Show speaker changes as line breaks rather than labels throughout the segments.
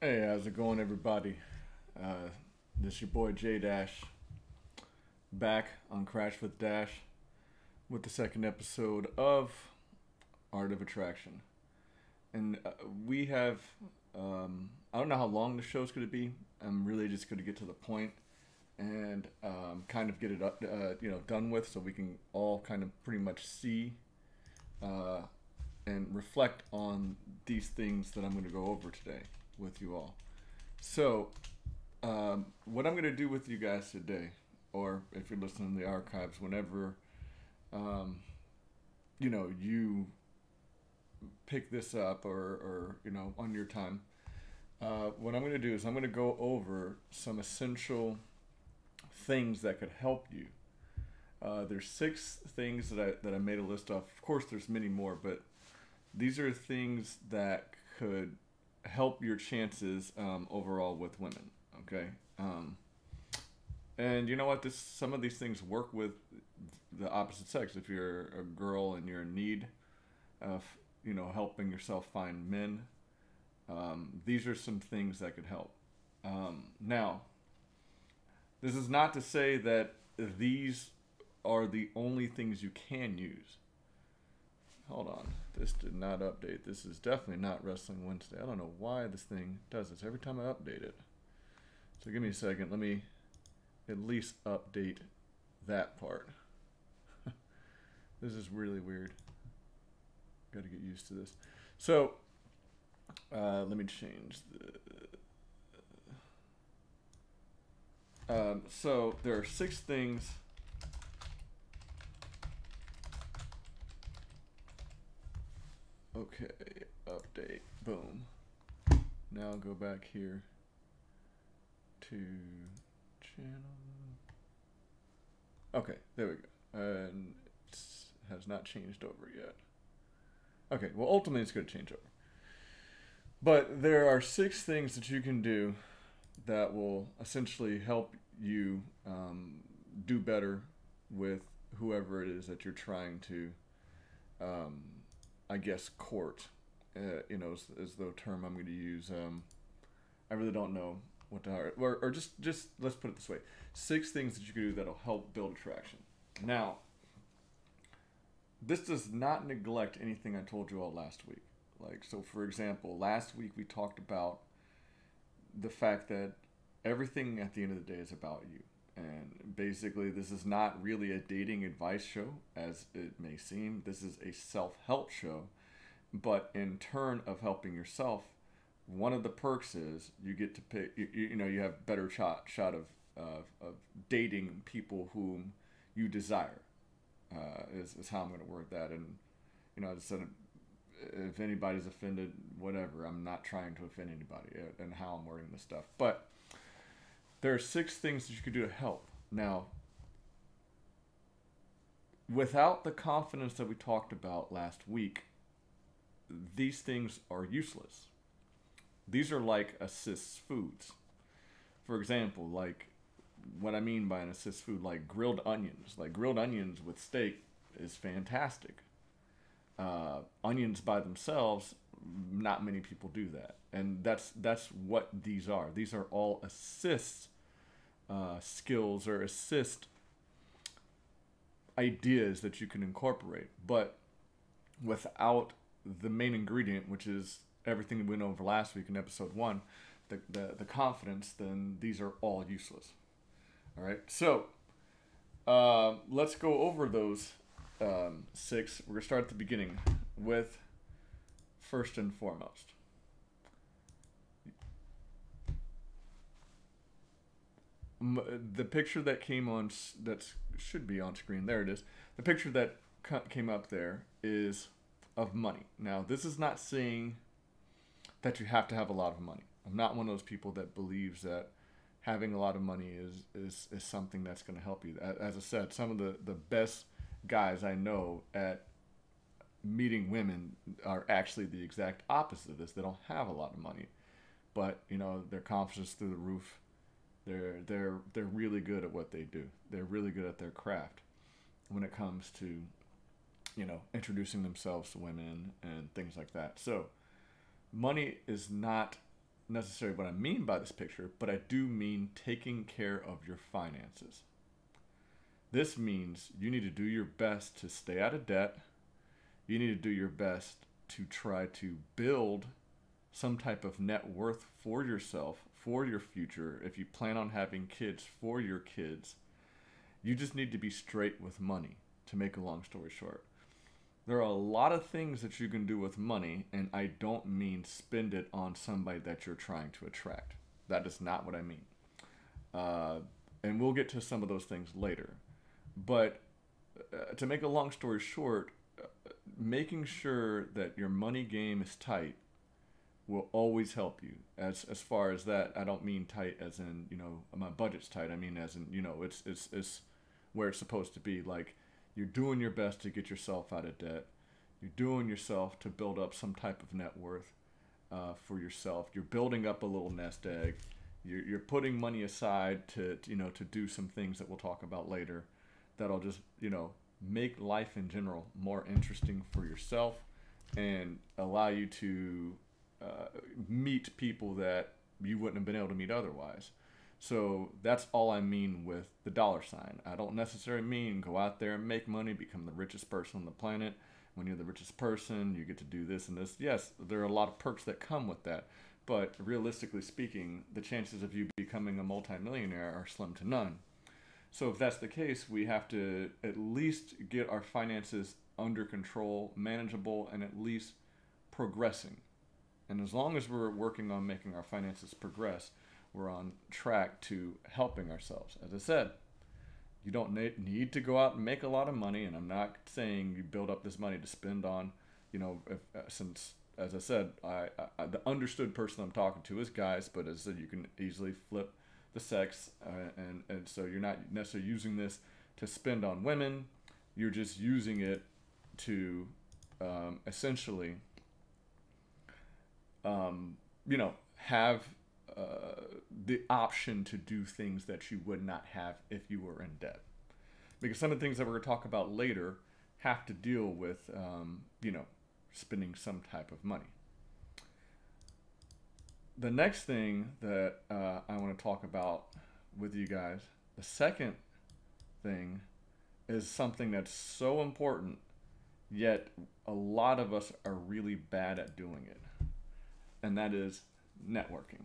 Hey, how's it going, everybody? Uh, this your boy J Dash back on Crash with Dash with the second episode of Art of Attraction, and we have I don't know how long the show's going to be. I'm really just going to get to the point and kind of get it up, done with, so we can all kind of pretty much see uh, and reflect on these things that I'm going to go over today with you all. So, what I'm going to do with you guys today, or if you're listening to the archives, whenever um, you pick this up, or on your time, what I'm going to do is I'm going to go over some essential things that could help you. There's six things that I made a list of. Of course, there's many more, but these are things that could help your chances overall with women. Okay. And you know what? This Some of these things work with the opposite sex. If you're a girl and you're in need of helping yourself find men, these are some things that could help. Now, this is not to say that these are the only things you can use. Hold on. This did not update. This is definitely not Wrestling Wednesday. I don't know why this thing does this every time I update it. So give me a second. Let me at least update that part. This is really weird. Got to get used to this. So let me change the. So there are six things. Okay, update. Boom. Now I'll go back here to channel. Okay, there we go. And it has not changed over yet. Okay, well, ultimately it's going to change over. But there are six things that you can do that will essentially help you do better with whoever it is that you're trying to, I guess, court. Is the term I'm going to use. I really don't know what to hire. Or just let's put it this way: six things that you can do that'll help build attraction. Now, this does not neglect anything I told you all last week. Like, so for example, last week we talked about the fact that everything at the end of the day is about you. And basically, this is not really a dating advice show, as it may seem. This is a self-help show. But in turn of helping yourself, one of the perks is you get to pick. You have better shot of dating people whom you desire. Is how I'm going to word that. And I just said, if anybody's offended, whatever. I'm not trying to offend anybody and how I'm wording this stuff. But there are six things that you could do to help. Now, without the confidence that we talked about last week, these things are useless. These are like assist foods. For example, like what I mean by an assist food, like grilled onions. Like grilled onions with steak is fantastic. Onions by themselves, not many people do that, and that's what these are. These are all assist skills or assist ideas that you can incorporate, but without the main ingredient, which is everything we went over last week in episode 1, the confidence, then these are all useless. All right, so let's go over those six. We're going to start at the beginning with first and foremost. The picture that came on, that should be on screen, there it is. The picture that came up there is of money. Now, this is not saying that you have to have a lot of money. I'm not one of those people that believes that having a lot of money is something that's going to help you. As I said, some of the best guys I know at meeting women are actually the exact opposite of this. They don't have a lot of money, but their confidence through the roof. They're really good at what they do. They're really good at their craft when it comes to introducing themselves to women and things like that. So money is not necessarily what I mean by this picture, but I do mean taking care of your finances. This means you need to do your best to stay out of debt. You need to do your best to try to build some type of net worth for yourself, for your future. If you plan on having kids, for your kids, you just need to be straight with money, to make a long story short. There are a lot of things that you can do with money, and I don't mean spend it on somebody that you're trying to attract. That is not what I mean. Uh, and we'll get to some of those things later. But to make a long story short, making sure that your money game is tight will always help you. As far as that, I don't mean tight as in, my budget's tight. I mean as in, it's where it's supposed to be. Like, you're doing your best to get yourself out of debt. You're doing yourself to build up some type of net worth for yourself. You're building up a little nest egg. You're putting money aside to do some things that we'll talk about later that'll just make life in general more interesting for yourself and allow you to meet people that you wouldn't have been able to meet otherwise. So that's all I mean with the dollar sign. I don't necessarily mean go out there and make money, become the richest person on the planet. When you're the richest person, you get to do this and this. Yes, there are a lot of perks that come with that. But realistically speaking, the chances of you becoming a multimillionaire are slim to none. So if that's the case, we have to at least get our finances under control, manageable, and at least progressing. And as long as we're working on making our finances progress, we're on track to helping ourselves. As I said, you don't need to go out and make a lot of money, and I'm not saying you build up this money to spend on, since, as I said, the understood person I'm talking to is guys, but as I said, you can easily flip the sex, and so you're not necessarily using this to spend on women. You're just using it to essentially, have the option to do things that you would not have if you were in debt. Because some of the things that we're going to talk about later have to deal with, spending some type of money. The next thing that I want to talk about with you guys, the second thing, is something that's so important, yet a lot of us are really bad at doing it. And that is networking.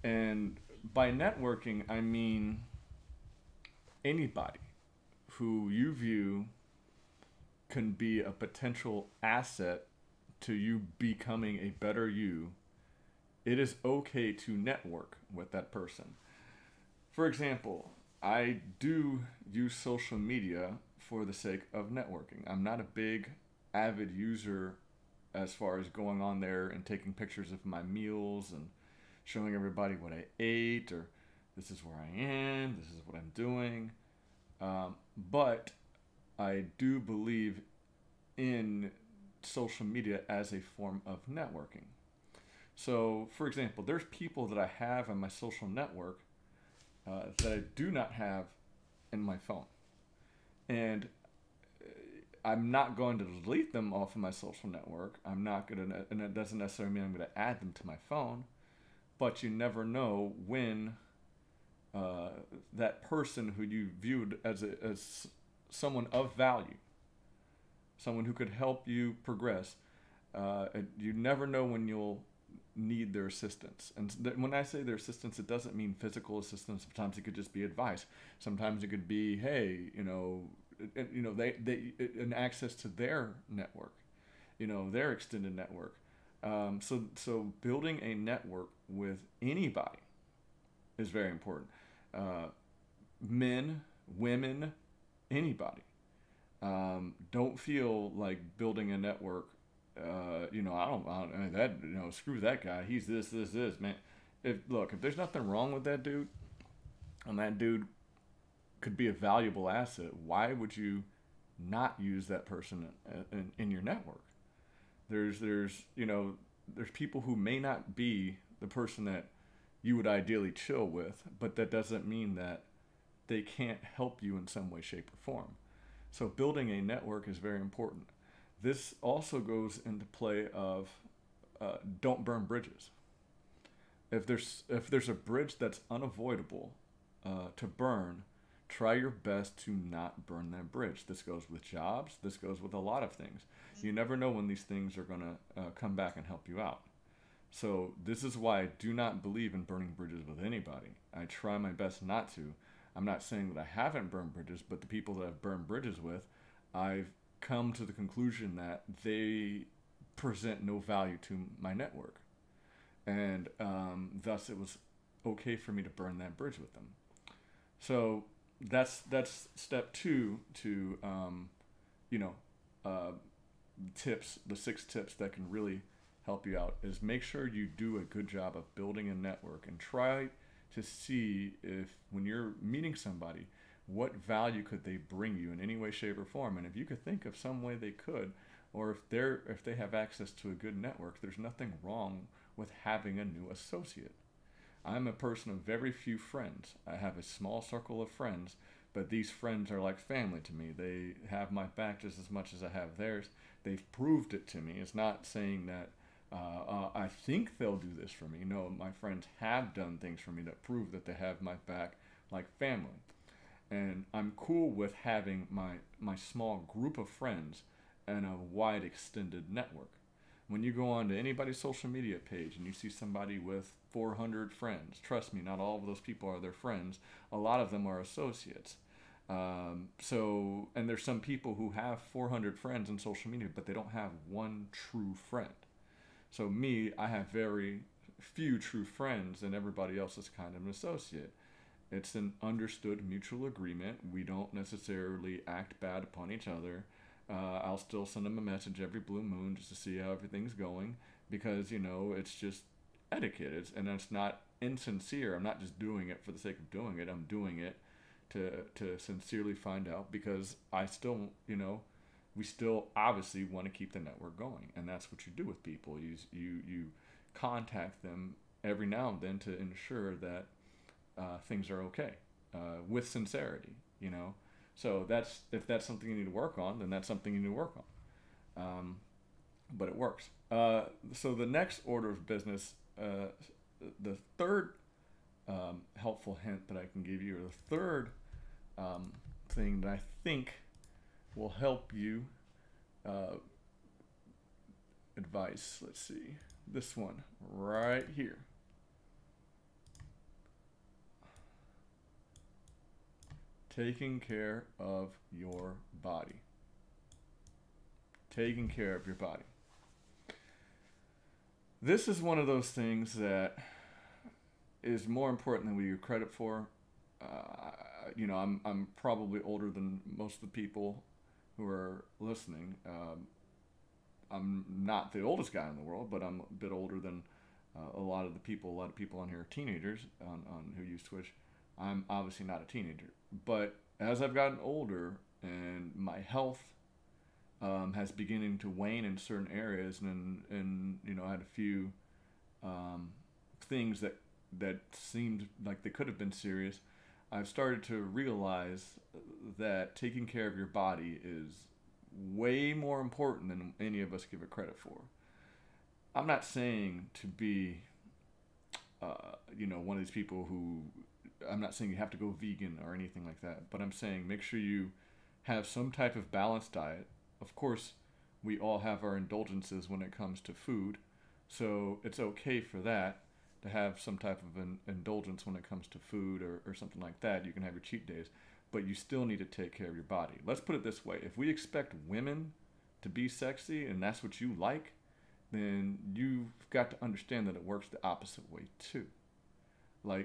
And by networking, I mean anybody who you view can be a potential asset to you becoming a better you. It is okay to network with that person. For example, I do use social media for the sake of networking. I'm not a big avid user as far as going on there and taking pictures of my meals and showing everybody what I ate, or this is where I am, this is what I'm doing. But I do believe in social media as a form of networking. So, for example, there's people that I have on my social network that I do not have in my phone. And I'm not going to delete them off of my social network. I'm not going to, and it doesn't necessarily mean I'm going to add them to my phone. But you never know when that person who you viewed as someone of value, someone who could help you progress, you never know when you'll need their assistance. And when I say their assistance, it doesn't mean physical assistance. Sometimes it could just be advice. Sometimes it could be, hey, they an access to their network, their extended network. So building a network with anybody is very important. Men, women, anybody. Don't feel like building a network. I don't that, screw that guy. He's this, man. If there's nothing wrong with that dude, and that dude could be a valuable asset, why would you not use that person in your network? There's people who may not be the person that you would ideally chill with, but that doesn't mean that they can't help you in some way, shape, or form. So building a network is very important. This also goes into play of don't burn bridges. if there's a bridge that's unavoidable to burn, try your best to not burn that bridge. This goes with jobs. This goes with a lot of things. You never know when these things are gonna come back and help you out. So this is why I do not believe in burning bridges with anybody. I try my best not to. I'm not saying that I haven't burned bridges, but the people that I've burned bridges with, I've come to the conclusion that they present no value to my network, and thus it was okay for me to burn that bridge with them. So that's step two to you know uh, tips. The 6 tips that can really help you out is make sure you do a good job of building a network and try to see if when you're meeting somebody, what value could they bring you in any way, shape, or form. And if you could think of some way they could, or if they have access to a good network, there's nothing wrong with having a new associate. I'm a person of very few friends. I have a small circle of friends, but these friends are like family to me. They have my back just as much as I have theirs. They've proved it to me. It's not saying that I think they'll do this for me. No, my friends have done things for me that prove that they have my back like family. And I'm cool with having my small group of friends and a wide extended network. When you go on to anybody's social media page and you see somebody with 400 friends, trust me, not all of those people are their friends. A lot of them are associates. And there's some people who have 400 friends on social media, but they don't have one true friend. So me, I have very few true friends, and everybody else is kind of an associate. It's an understood mutual agreement. We don't necessarily act bad upon each other. I'll still send them a message every blue moon just to see how everything's going, because it's just etiquette. And it's not insincere. I'm not just doing it for the sake of doing it. I'm doing it to sincerely find out, because I still we still obviously want to keep the network going, and that's what you do with people. You contact them every now and then to ensure that things are okay, with sincerity. So if that's something you need to work on, then that's something you need to work on. But it works. So the next order of business, the third helpful hint that I can give you, or the third thing that I think will help you, advice. Let's see, this one right here. Taking care of your body. Taking care of your body. This is one of those things that is more important than we give credit for. I'm probably older than most of the people who are listening. I'm not the oldest guy in the world, but I'm a bit older than a lot of people on here are teenagers on who use Twitch. I'm obviously not a teenager, but as I've gotten older and my health has beginning to wane in certain areas, and I had a few things that seemed like they could have been serious. I've started to realize that taking care of your body is way more important than any of us give it credit for. I'm not saying to be, one of these people who, I'm not saying you have to go vegan or anything like that, but I'm saying make sure you have some type of balanced diet. Of course, we all have our indulgences when it comes to food, so it's okay for that to have some type of an indulgence when it comes to food or something like that. You can have your cheat days, but you still need to take care of your body. Let's put it this way. If we expect women to be sexy and that's what you like, then you've got to understand that it works the opposite way too.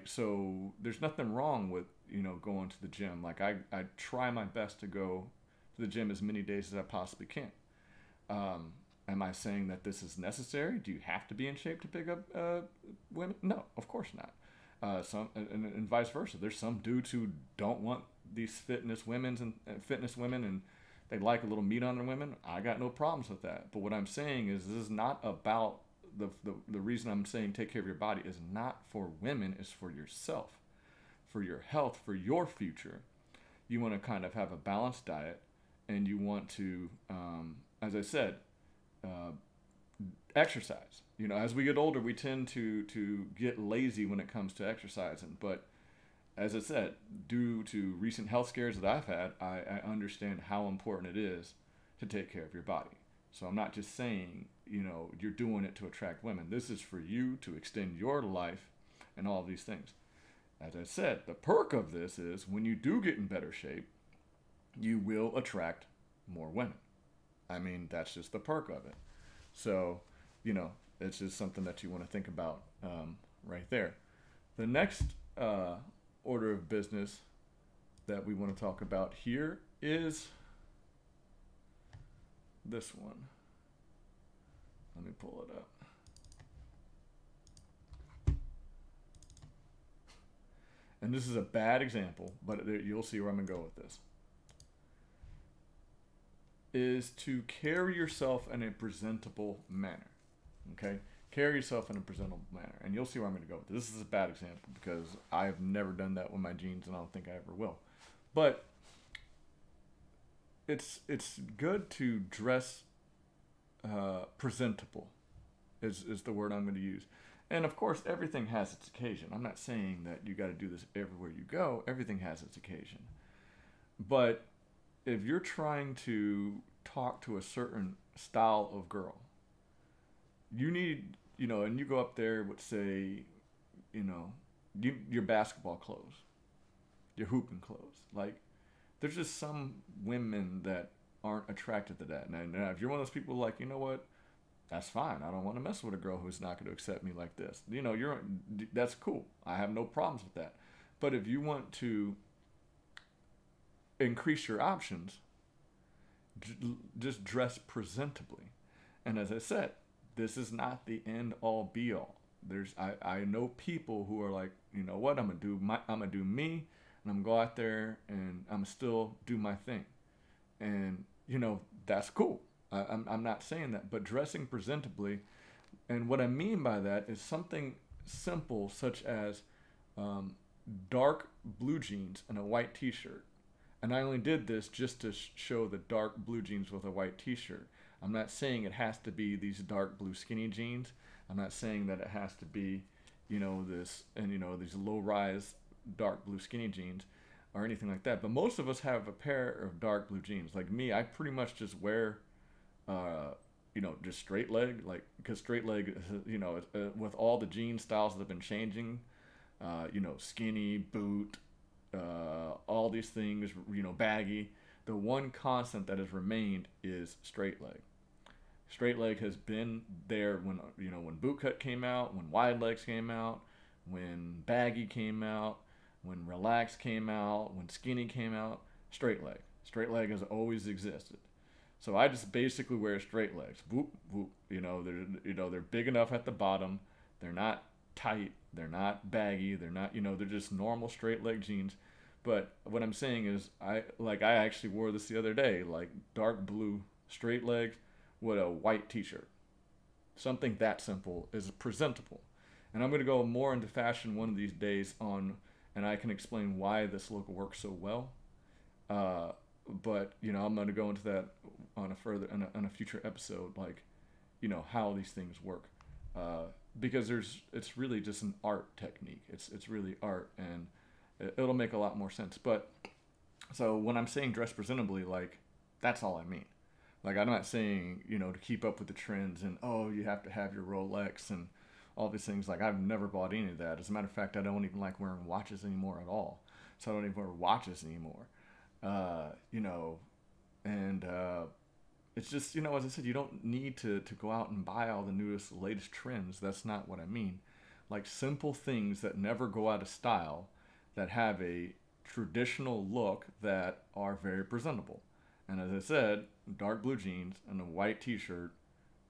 So there's nothing wrong with, going to the gym. I try my best to go to the gym as many days as I possibly can. Am I saying that this is necessary? Do you have to be in shape to pick up women? No, of course not. And vice versa. There's some dudes who don't want these fitness women and they like a little meat on their women. I got no problems with that. But what I'm saying is this is not about the reason I'm saying take care of your body is not for women, it's for yourself, for your health, for your future. You want to kind of have a balanced diet, and you want to, as I said, exercise. As we get older, we tend to get lazy when it comes to exercising. But as I said, due to recent health scares that I've had, I understand how important it is to take care of your body. So I'm not just saying, you're doing it to attract women. This is for you to extend your life and all of these things. As I said, the perk of this is when you do get in better shape, you will attract more women. I mean, that's just the perk of it. So, it's just something that you want to think about right there. The next order of business that we want to talk about here is this one. Let me pull it up. And this is a bad example, but you'll see where I'm going to go with this. Is to carry yourself in a presentable manner. Okay? Carry yourself in a presentable manner. And you'll see where I'm going to go with this. This is a bad example because I've never done that with my jeans and I don't think I ever will. But it's good to dress presentable is the word I'm going to use. And of course, everything has its occasion. I'm not saying that you got to do this everywhere you go. Everything has its occasion. But if you're trying to talk to a certain style of girl, you need, and you go up there with, say, your basketball clothes, your hooping clothes. Like, there's just some women that aren't attracted to that. Now, if you're one of those people like, you know what, that's fine. I don't want to mess with a girl who's not going to accept me like this. That's cool. I have no problems with that. But if you want to increase your options, just dress presentably. And as I said, this is not the end all be all. I know people who are like, you know what, I'm gonna do me, and I'm gonna go out there and I'm still do my thing. And that's cool. I'm not saying that, but dressing presentably, and what I mean by that is something simple such as dark blue jeans and a white t-shirt. And I only did this just to show the dark blue jeans with a white t-shirt. I'm not saying it has to be these dark blue skinny jeans. I'm not saying that it has to be, these low-rise dark blue skinny jeans or anything like that. But most of us have a pair of dark blue jeans. Like me, I pretty much just wear, just straight leg. Like, because straight leg, with all the jean styles that have been changing, skinny, boot, all these things, baggy. The one constant that has remained is straight leg. Straight leg has been there when boot cut came out, when wide legs came out, when baggy came out, when relaxed came out, when skinny came out. Straight leg. Straight leg has always existed. So I just basically wear straight legs. Whoop, whoop. They're big enough at the bottom. They're not tight. They're not baggy. They're not, they're just normal straight leg jeans. But what I'm saying is, I actually wore this the other day, like dark blue straight legs with a white t-shirt. Something that simple is presentable. And I'm going to go more into fashion one of these days and I can explain why this look works so well. But I'm going to go into that on a future episode, like, how these things work. Because it's really just an art technique. It's really art, and it'll make a lot more sense. But so when I'm saying dress presentably, like, that's all I mean. Like, I'm not saying, to keep up with the trends and, you have to have your Rolex and all these things. Like, I've never bought any of that. As a matter of fact, I don't even like wearing watches anymore at all. So I don't even wear watches anymore. It's just, as I said, you don't need to go out and buy all the newest, latest trends. That's not what I mean. Like, simple things that never go out of style, that have a traditional look, that are very presentable. And as I said, dark blue jeans and a white t-shirt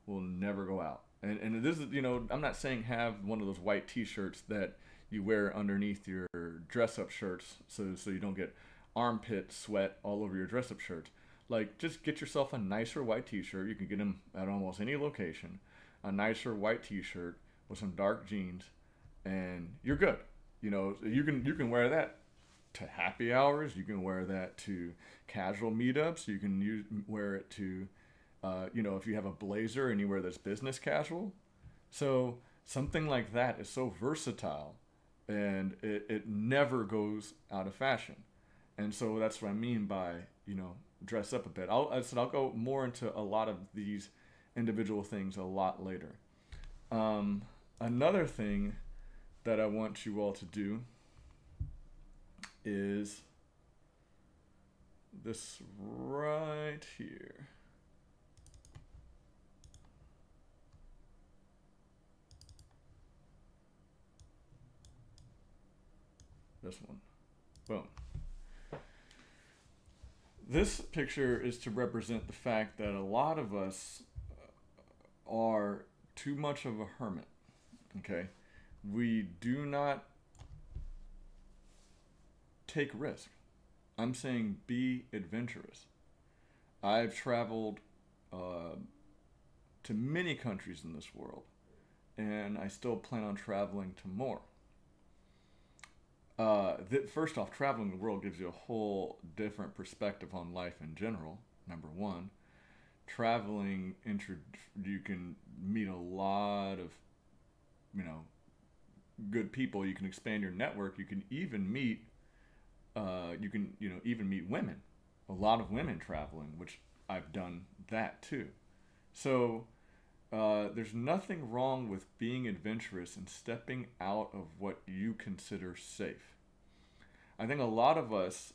will never go out. And this is, I'm not saying have one of those white t-shirts that you wear underneath your dress-up shirts so you don't get armpit sweat all over your dress-up shirts. Like, just get yourself a nicer white t-shirt. You can get them at almost any location. A nicer white t-shirt with some dark jeans, and you're good. You can wear that to happy hours. You can wear that to casual meetups. You can wear it to You know, if you have a blazer and you wear this business casual. So something like that is so versatile, and it never goes out of fashion. And so that's what I mean by, you know, dress up a bit. I said I'll go more into a lot of these individual things a lot later. Another thing that I want you all to do is this right here. This one. Boom. This picture is to represent the fact that a lot of us are too much of a hermit. Okay? We do not take risk. I'm saying be adventurous. I've traveled to many countries in this world, and I still plan on traveling to more. First off, traveling the world gives you a whole different perspective on life in general. Number one, traveling, you can meet a lot of, you know, good people. You can expand your network. You can even meet, even meet women. A lot of women traveling, which I've done that too. So there's nothing wrong with being adventurous and stepping out of what you consider safe. I think a lot of us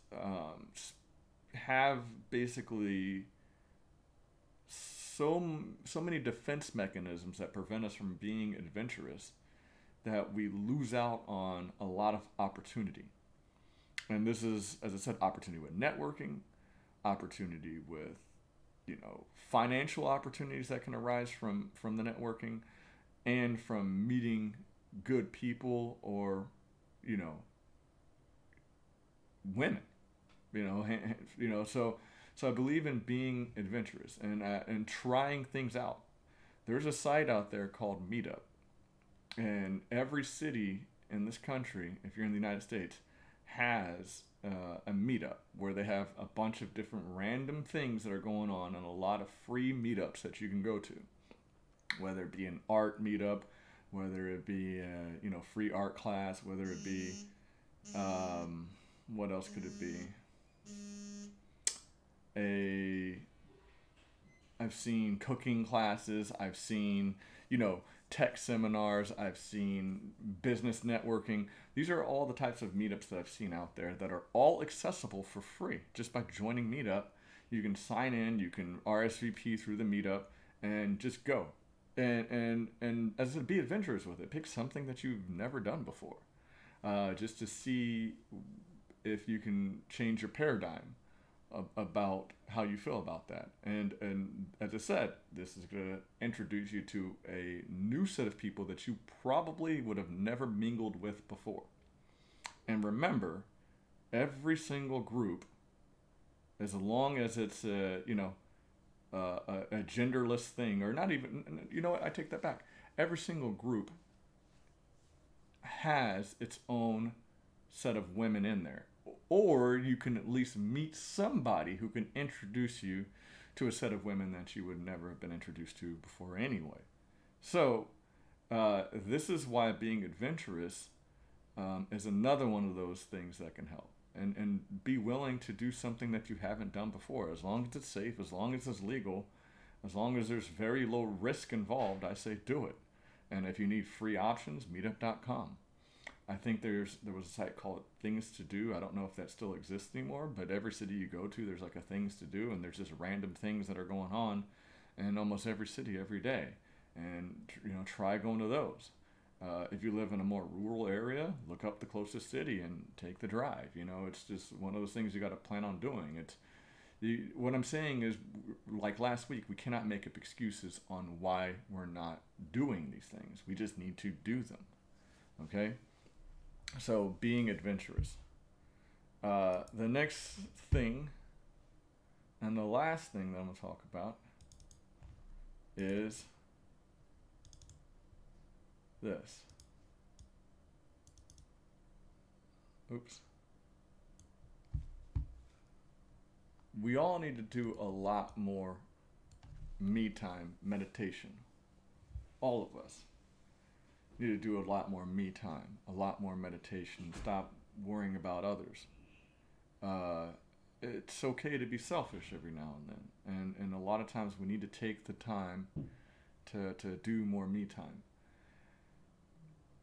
have basically so many defense mechanisms that prevent us from being adventurous that we lose out on a lot of opportunity. And this is, as I said, opportunity with networking, opportunity with, you know, financial opportunities that can arise from the networking, and from meeting good people, or, you know, women, so I believe in being adventurous and trying things out. There's a site out there called Meetup, and every city in this country, if you're in the United States, has a meetup where they have a bunch of different random things that are going on, and a lot of free meetups that you can go to, whether it be an art meetup, whether it be a free art class, whether it be what else could it be? I've seen cooking classes, I've seen, tech seminars, I've seen business networking. These are all the types of meetups that I've seen out there that are all accessible for free. Just by joining Meetup, you can sign in, you can RSVP through the Meetup, and just go. And as I said, be adventurous with it. Pick something that you've never done before, just to see if you can change your paradigm about how you feel about that. And as I said, this is going to introduce you to a new set of people that you probably would have never mingled with before. And remember, every single group, as long as it's a genderless thing, or not even, you know what, I take that back. Every single group has its own set of women in there. Or you can at least meet somebody who can introduce you to a set of women that you would never have been introduced to before anyway. So this is why being adventurous is another one of those things that can help. And be willing to do something that you haven't done before. As long as it's safe, as long as it's legal, as long as there's very low risk involved, I say do it. And if you need free options, meetup.com. I think there was a site called Things to Do. I don't know if that still exists anymore, but every city you go to, there's like a Things to Do, and there's just random things that are going on in almost every city every day. And try going to those. If you live in a more rural area, look up the closest city and take the drive. It's just one of those things you got to plan on doing. What I'm saying is, like last week, we cannot make up excuses on why we're not doing these things. We just need to do them. Okay? So, being adventurous. The next thing, and the last thing that I'm going to talk about, is this. Oops. We all need to do a lot more me time, meditation. All of us need to do a lot more me time, a lot more meditation. Stop worrying about others. It's okay to be selfish every now and then. And a lot of times we need to take the time to do more me time.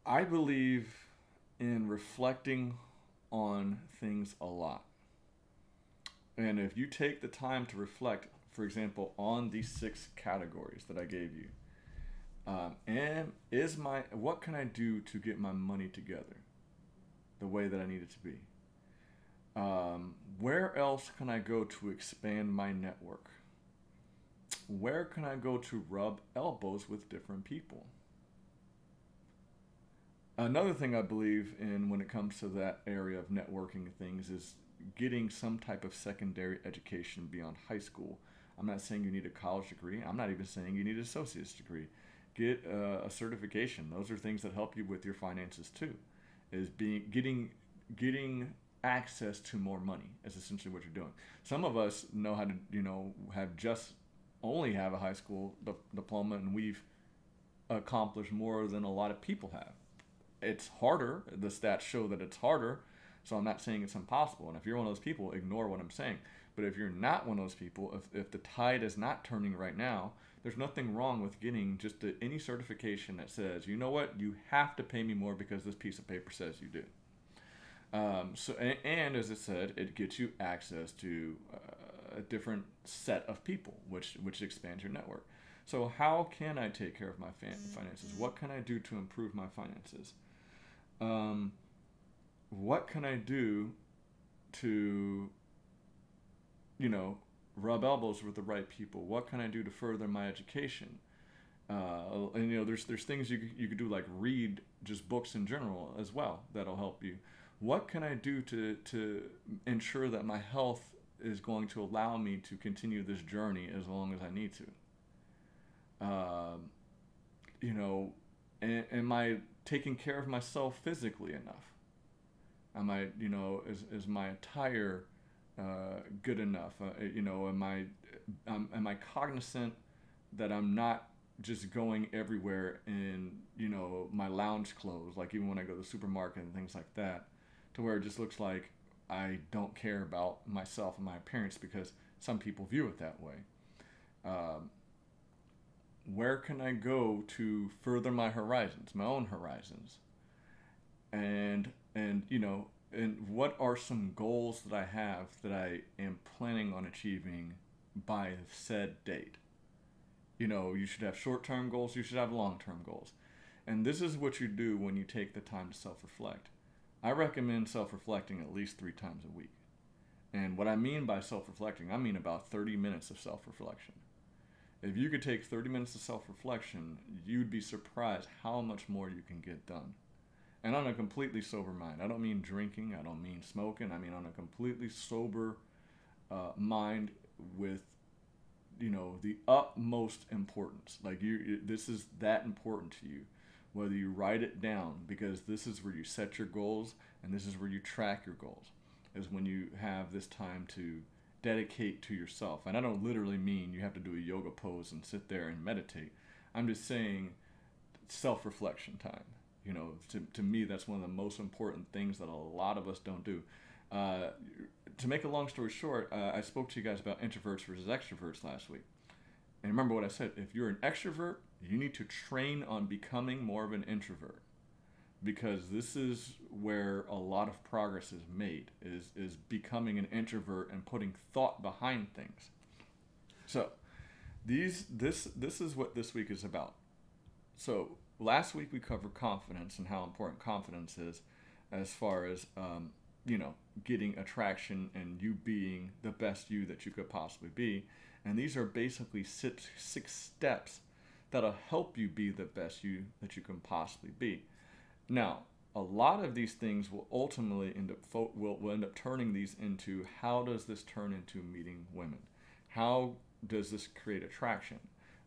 I believe in reflecting on things a lot. And if you take the time to reflect, for example, on these 6 categories that I gave you, and what can I do to get my money together the way that I need it to be? Where else can I go to expand my network? Where can I go to rub elbows with different people? Another thing I believe in when it comes to that area of networking things is getting some type of secondary education beyond high school. I'm not saying you need a college degree. I'm not even saying you need an associate's degree. Get a certification. Those are things that help you with your finances too. Is getting access to more money is essentially what you're doing. Some of us know how to, only have a high school diploma, and we've accomplished more than a lot of people have. It's harder. The stats show that it's harder. So I'm not saying it's impossible. And if you're one of those people, ignore what I'm saying. But if you're not one of those people, if the tide is not turning right now, there's nothing wrong with getting just any certification that says, you know what, you have to pay me more because this piece of paper says you do. And as I said, it gets you access to a different set of people, which expands your network. So how can I take care of my finances? What can I do to improve my finances? What can I do to, rub elbows with the right people? What can I do to further my education? And there's things you could do, like read just books in general as well, that'll help you. What can I do to ensure that my health is going to allow me to continue this journey as long as I need to? Am I taking care of myself physically enough? Am I, is my attire good enough? Am I cognizant that I'm not just going everywhere in, my lounge clothes, like even when I go to the supermarket and things like that, to where it just looks like I don't care about myself and my appearance, because some people view it that way. Where can I go to further my horizons, my own horizons? And what are some goals that I have that I am planning on achieving by said date? You should have short-term goals, you should have long-term goals. And this is what you do when you take the time to self-reflect. I recommend self-reflecting at least 3 times a week. And what I mean by self-reflecting, I mean about 30 minutes of self-reflection. If you could take 30 minutes of self-reflection, you'd be surprised how much more you can get done. And on a completely sober mind. I don't mean drinking, I don't mean smoking, I mean on a completely sober mind with, the utmost importance. Like this is that important to you. Whether you write it down, because this is where you set your goals and this is where you track your goals, is when you have this time to dedicate to yourself. And I don't literally mean you have to do a yoga pose and sit there and meditate. I'm just saying self-reflection time. To me, that's one of the most important things that a lot of us don't do. To make a long story short, I spoke to you guys about introverts versus extroverts last week. And remember what I said, if you're an extrovert, you need to train on becoming more of an introvert. Because this is where a lot of progress is made, is becoming an introvert and putting thought behind things. So, this is what this week is about. So, last week we covered confidence and how important confidence is as far as, getting attraction and you being the best you that you could possibly be. And these are basically six steps that'll help you be the best you that you can possibly be. Now, a lot of these things will ultimately end up turning these into, how does this turn into meeting women? How does this create attraction?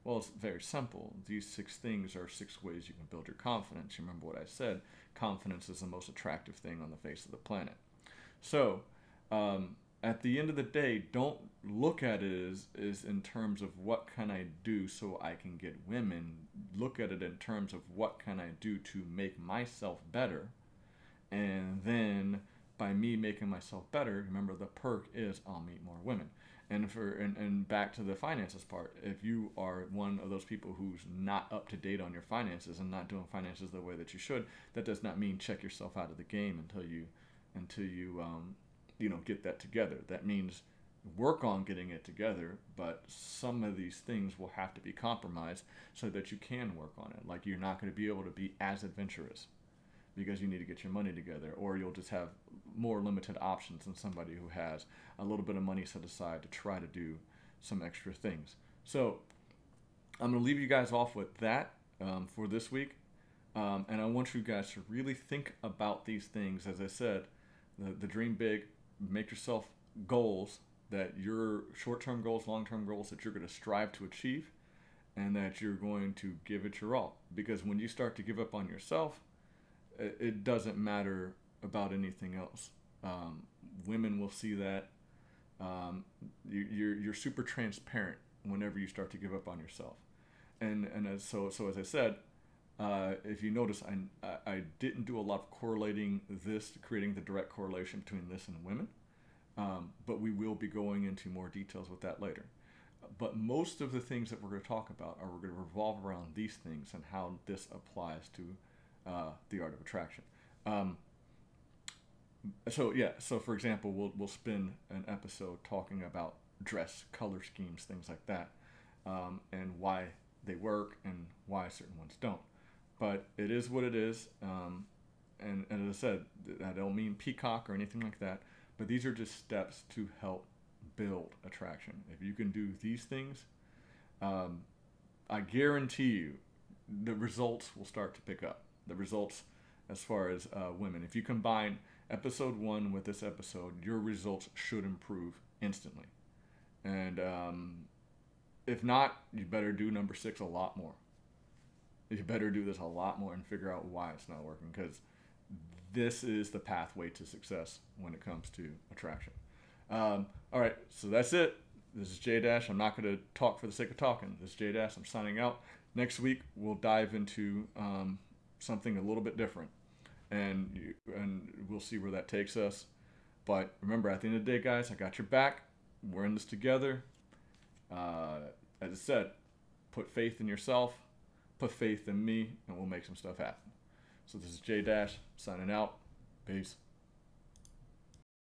Well, it's very simple. These 6 things are 6 ways you can build your confidence. You remember what I said. Confidence is the most attractive thing on the face of the planet. So, at the end of the day, don't look at it as in terms of what can I do so I can get women. Look at it in terms of what can I do to make myself better. And then by me making myself better, remember the perk is I'll meet more women. And back to the finances part, if you are one of those people who's not up to date on your finances and not doing finances the way that you should, that does not mean check yourself out of the game until you get that together. That means work on getting it together, but some of these things will have to be compromised so that you can work on it. Like, you're not going to be able to be as adventurous because you need to get your money together, or you'll just have more limited options than somebody who has a little bit of money set aside to try to do some extra things. So I'm going to leave you guys off with that for this week. And I want you guys to really think about these things. As I said, the dream big, make yourself goals, that your short-term goals, long-term goals that you're going to strive to achieve, and that you're going to give it your all. Because when you start to give up on yourself, it doesn't matter about anything else. Women will see that. You're super transparent whenever you start to give up on yourself. So as I said, if you notice, I didn't do a lot of correlating this, creating the direct correlation between this and women. But we will be going into more details with that later. But most of the things that we're going to talk about are going to revolve around these things and how this applies to the art of attraction. So for example, we'll spend an episode talking about dress, color schemes, things like that, and why they work and why certain ones don't. But it is what it is. And as I said, I don't mean peacock or anything like that, but these are just steps to help build attraction. If you can do these things, I guarantee you the results will start to pick up. The results as far as women. If you combine episode 1 with this episode, your results should improve instantly. And if not, you better do number 6 a lot more. You better do this a lot more and figure out why it's not working, because this is the pathway to success when it comes to attraction. All right, so that's it. This is J Dash. I'm not going to talk for the sake of talking. This is J Dash. I'm signing out. Next week, we'll dive into something a little bit different, and we'll see where that takes us. But remember, at the end of the day, guys, I got your back. We're in this together. As I said, put faith in yourself, put faith in me, and we'll make some stuff happen. So this is J Dash signing out. Peace.